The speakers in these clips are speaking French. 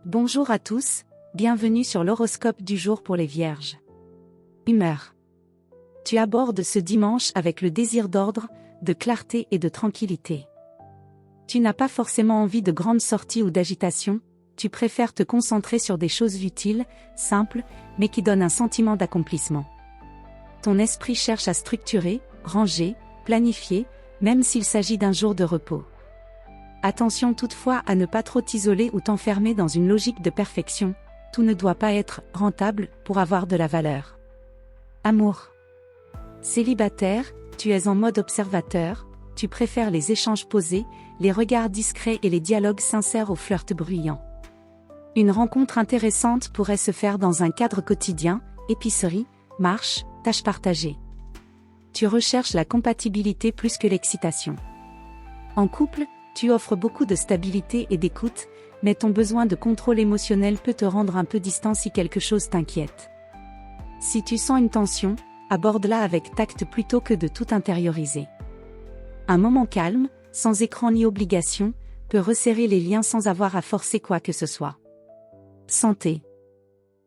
Bonjour à tous, bienvenue sur l'horoscope du jour pour les Vierges. Humeur. Tu abordes ce dimanche avec le désir d'ordre, de clarté et de tranquillité. Tu n'as pas forcément envie de grandes sorties ou d'agitation, tu préfères te concentrer sur des choses utiles, simples, mais qui donnent un sentiment d'accomplissement. Ton esprit cherche à structurer, ranger, planifier, même s'il s'agit d'un jour de repos. Attention toutefois à ne pas trop t'isoler ou t'enfermer dans une logique de perfection, tout ne doit pas être rentable pour avoir de la valeur. Amour. Célibataire, tu es en mode observateur, tu préfères les échanges posés, les regards discrets et les dialogues sincères aux flirts bruyants. Une rencontre intéressante pourrait se faire dans un cadre quotidien, épicerie, marche, tâches partagées. Tu recherches la compatibilité plus que l'excitation. En couple, tu offres beaucoup de stabilité et d'écoute, mais ton besoin de contrôle émotionnel peut te rendre un peu distant si quelque chose t'inquiète. Si tu sens une tension, aborde-la avec tact plutôt que de tout intérioriser. Un moment calme, sans écran ni obligation, peut resserrer les liens sans avoir à forcer quoi que ce soit. Santé.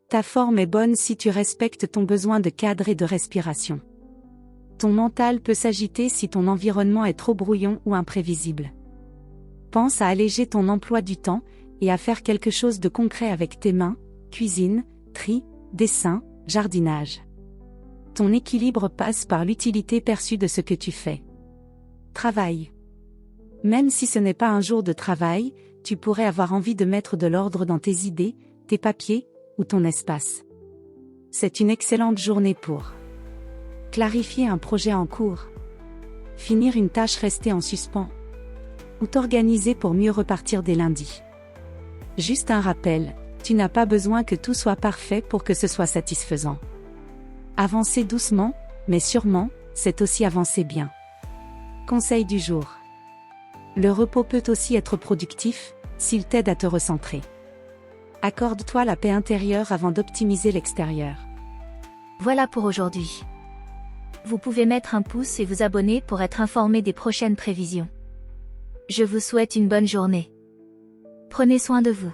Ta forme est bonne si tu respectes ton besoin de cadre et de respiration. Ton mental peut s'agiter si ton environnement est trop brouillon ou imprévisible. Pense à alléger ton emploi du temps, et à faire quelque chose de concret avec tes mains, cuisine, tri, dessin, jardinage. Ton équilibre passe par l'utilité perçue de ce que tu fais. Travail. Même si ce n'est pas un jour de travail, tu pourrais avoir envie de mettre de l'ordre dans tes idées, tes papiers, ou ton espace. C'est une excellente journée pour clarifier un projet en cours, finir une tâche restée en suspens, ou t'organiser pour mieux repartir dès lundi. Juste un rappel, tu n'as pas besoin que tout soit parfait pour que ce soit satisfaisant. Avancer doucement, mais sûrement, c'est aussi avancer bien. Conseil du jour. Le repos peut aussi être productif, s'il t'aide à te recentrer. Accorde-toi la paix intérieure avant d'optimiser l'extérieur. Voilà pour aujourd'hui. Vous pouvez mettre un pouce et vous abonner pour être informé des prochaines prévisions. Je vous souhaite une bonne journée. Prenez soin de vous.